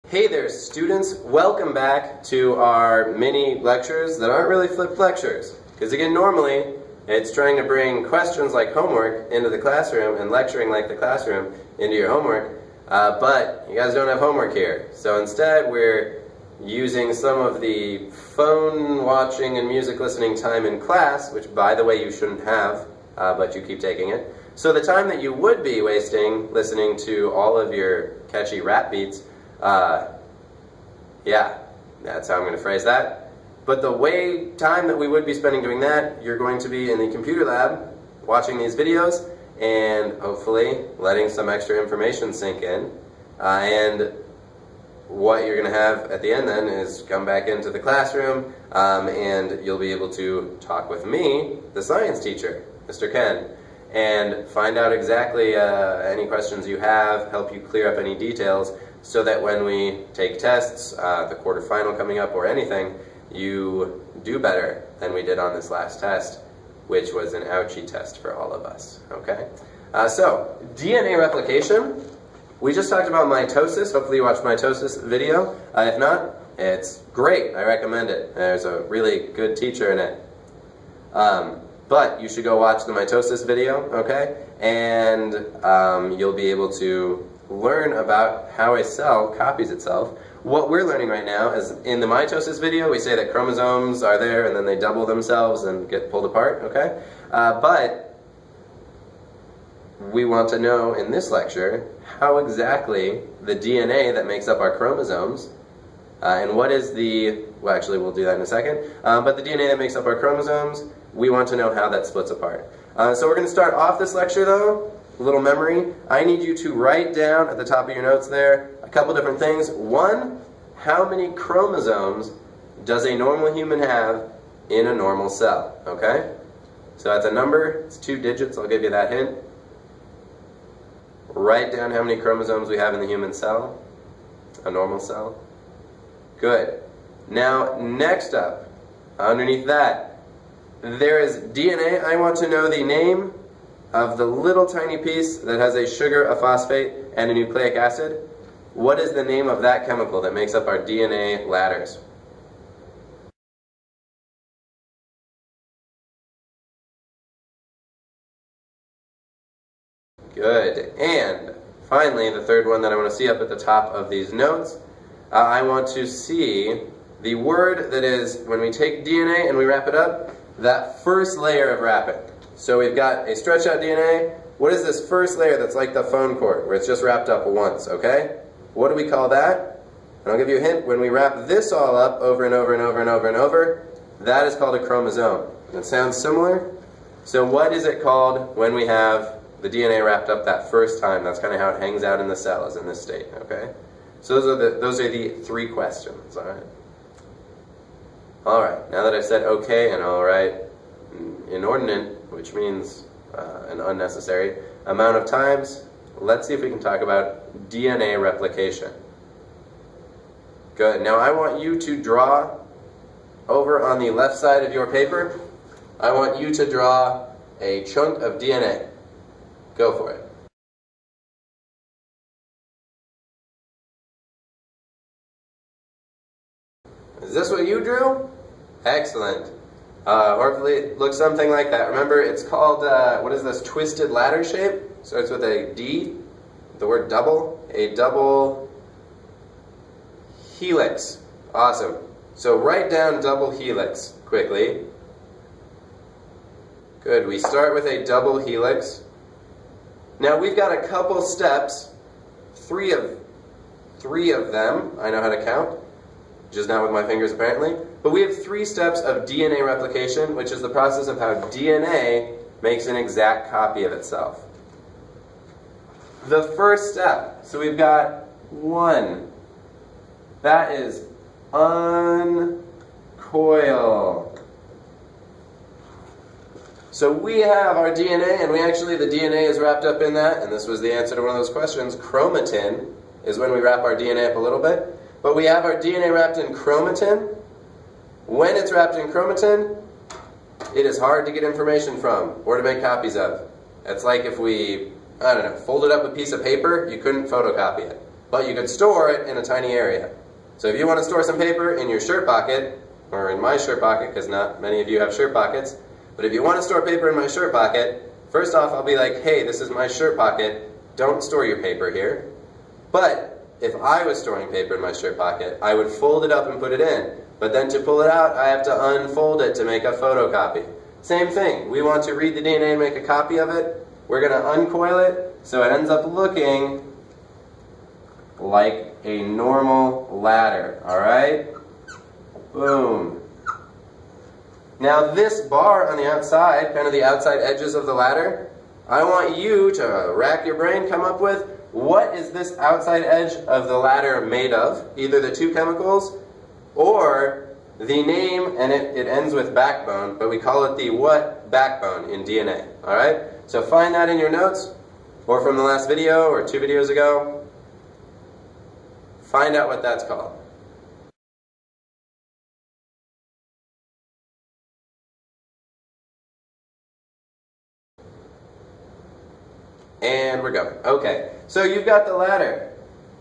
Hey there students, welcome back to our mini lectures that aren't really flipped lectures. Because again, normally it's trying to bring questions like homework into the classroom and lecturing like the classroom into your homework, but you guys don't have homework here. So instead we're using some of the phone watching and music listening time in class, which by the way you shouldn't have, but you keep taking it. So the time that you would be wasting listening to all of your catchy rap beats, yeah, that's how I'm going to phrase that. But the time that we would be spending doing that, you're going to be in the computer lab watching these videos and hopefully letting some extra information sink in. And what you're going to have at the end then is come back into the classroom and you'll be able to talk with me, the science teacher, Mr. Ken, and find out exactly any questions you have, help you clear up any details, so that when we take tests, the quarterfinal coming up or anything, you do better than we did on this last test, which was an ouchie test for all of us, okay? So, DNA replication. We just talked about mitosis. Hopefully you watched mitosis video. If not, it's great. I recommend it. There's a really good teacher in it. But you should go watch the mitosis video, okay? And you'll be able to learn about how a cell copies itself. What we're learning right now is in the mitosis video, we say that chromosomes are there and then they double themselves and get pulled apart, okay? But we want to know in this lecture how exactly the DNA that makes up our chromosomes and what is the, well actually we'll do that in a second, but the DNA that makes up our chromosomes, we want to know how that splits apart. So we're going to start off this lecture though, a little memory. I need you to write down at the top of your notes there a couple different things. One, how many chromosomes does a normal human have in a normal cell? Okay? So that's a number, it's 2 digits, I'll give you that hint. Write down how many chromosomes we have in the human cell, a normal cell. Good. Now, next up, underneath that, there is DNA. I want to know the name of the little tiny piece that has a sugar, a phosphate, and a nucleic acid. What is the name of that chemical that makes up our DNA ladders? Good. And finally, the third one that I want to see up at the top of these notes, I want to see the word that is, when we take DNA and we wrap it up, that first layer of wrapping. So we've got a stretched out DNA. What is this first layer that's like the phone cord, where it's just wrapped up once, okay? What do we call that? And I'll give you a hint. When we wrap this all up over and over and over and over and over, that is called a chromosome. And it sounds similar. So what is it called when we have the DNA wrapped up that first time? That's kind of how it hangs out in the cell, is in this state, okay? So those are the 3 questions, all right? All right, now that I've said okay and all right, inordinate, which means an unnecessary amount of times, let's see if we can talk about DNA replication. Good. Now I want you to draw over on the left side of your paper. I want you to draw a chunk of DNA. Go for it. Is this what you drew? Excellent. Hopefully it looks something like that. Remember, it's called, what is this, twisted ladder shape? Starts with a D, the word double, a double helix. Awesome. So write down double helix quickly. Good, we start with a double helix. Now we've got a couple steps, three of them, I know how to count, just not with my fingers apparently. But we have 3 steps of DNA replication, which is the process of how DNA makes an exact copy of itself. The first step, so we've got 1. That is uncoil. So we have our DNA, and the DNA is wrapped up in that, and this was the answer to one of those questions. Chromatin is when we wrap our DNA up a little bit. But we have our DNA wrapped in chromatin. When it's wrapped in chromatin, it is hard to get information from or to make copies of. It's like if we, I don't know, folded up a piece of paper, you couldn't photocopy it. but you could store it in a tiny area. So if you want to store some paper in your shirt pocket, or in my shirt pocket, because not many of you have shirt pockets, but if you want to store paper in my shirt pocket, first off I'll be like, hey, this is my shirt pocket, don't store your paper here. But if I was storing paper in my shirt pocket, I would fold it up and put it in. But then to pull it out, I have to unfold it to make a photocopy. Same thing, we want to read the DNA and make a copy of it. We're going to uncoil it so it ends up looking like a normal ladder, alright? Boom. Now this bar on the outside, kind of the outside edges of the ladder, I want you to rack your brain, come up with, what is this outside edge of the ladder made of? Either the two chemicals or the name, and it ends with backbone, but we call it the what backbone in DNA, alright? So find that in your notes, or from the last video, or 2 videos ago. Find out what that's called. And we're going. Okay, so you've got the ladder.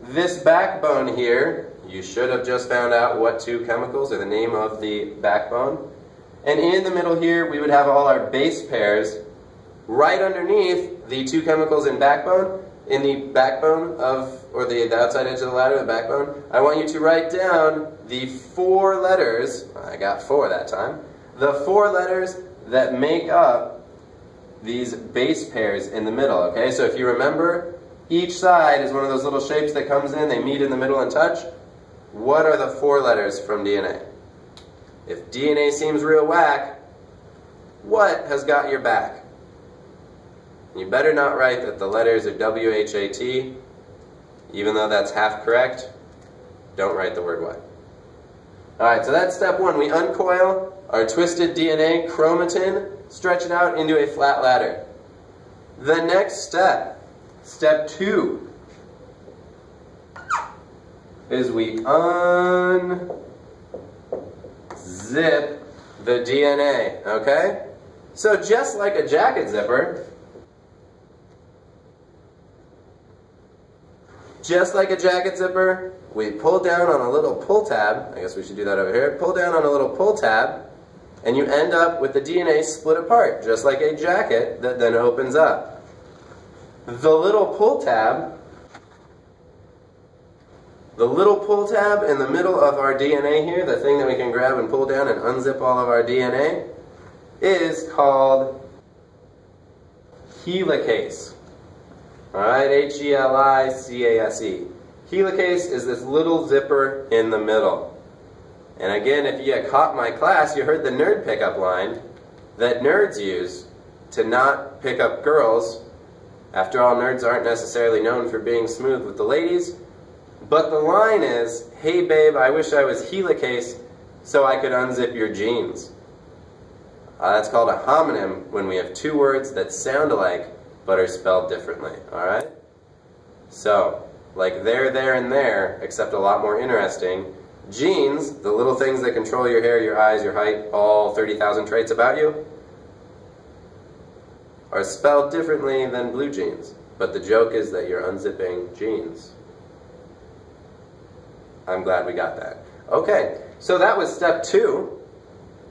This backbone here, you should have just found out what two chemicals, or the name of the backbone. And in the middle here, we would have all our base pairs. Right underneath the two chemicals in backbone, in the backbone of, or the outside edge of the ladder, the backbone, I want you to write down the 4 letters, I got 4 that time, the 4 letters that make up these base pairs in the middle, okay? So if you remember, each side is one of those little shapes that comes in, they meet in the middle and touch. What are the 4 letters from DNA? If DNA seems real whack, what has got your back? You better not write that the letters are W-H-A-T, even though that's half correct. Don't write the word what. Alright, so that's step 1. We uncoil our twisted DNA chromatin, stretch it out into a flat ladder. The next step, step 2, is we unzip the DNA, okay? So just like a jacket zipper, we pull down on a little pull tab. I guess we should do that over here. Pull down on a little pull tab, and you end up with the DNA split apart, just like a jacket that then opens up. The little pull tab in the middle of our DNA here, the thing that we can grab and pull down and unzip all of our DNA, is called helicase. Alright, H-E-L-I-C-A-S-E. Helicase is this little zipper in the middle. And again, if you had caught my class, you heard the nerd pickup line that nerds use to not pick up girls. After all, nerds aren't necessarily known for being smooth with the ladies. But the line is, hey babe, I wish I was helicase so I could unzip your jeans. That's called a homonym when we have 2 words that sound alike but are spelled differently, alright? So, like there, and there, except a lot more interesting, genes, the little things that control your hair, your eyes, your height, all 30,000 traits about you, are spelled differently than blue jeans. But the joke is that you're unzipping jeans. I'm glad we got that. Okay, so that was step 2.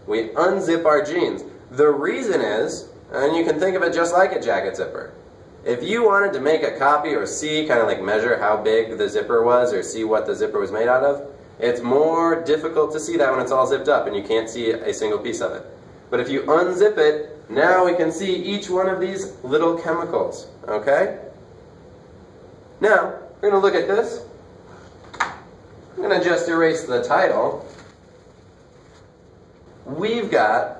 We unzip our jeans. The reason is, and you can think of it just like a jacket zipper. If you wanted to make a copy or see, kind of like measure how big the zipper was or see what the zipper was made out of, it's more difficult to see that when it's all zipped up and you can't see a single piece of it. But if you unzip it, now we can see each one of these little chemicals, okay? Now, we're going to look at this. I'm going to just erase the title. We've got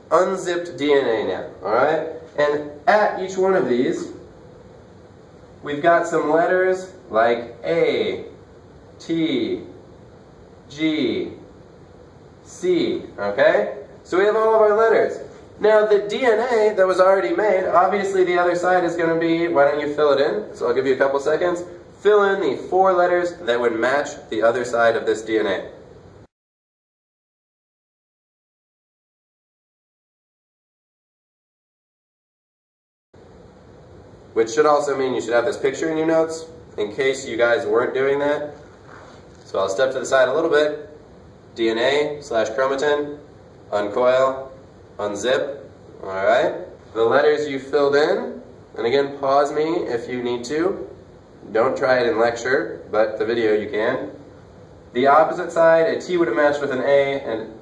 unzipped DNA now, alright? And at each one of these, we've got some letters like A, T, G, C, okay? So we have all of our letters. Now the DNA that was already made, obviously the other side is going to be, why don't you fill it in? So I'll give you a couple seconds. Fill in the 4 letters that would match the other side of this DNA. Which should also mean you should have this picture in your notes. in case you guys weren't doing that. So I'll step to the side a little bit. DNA/chromatin, uncoil, unzip. Alright. The letters you filled in, and again, pause me if you need to. Don't try it in lecture, but the video you can. The opposite side, a T would have matched with an A, and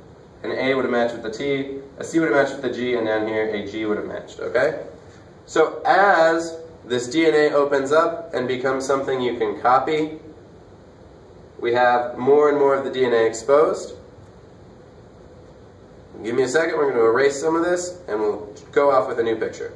an A would have matched with the T, a C would have matched with the G, and down here a G would have matched, okay? So as this DNA opens up and becomes something you can copy, we have more and more of the DNA exposed. Give me a second, we're going to erase some of this, and we'll go off with a new picture.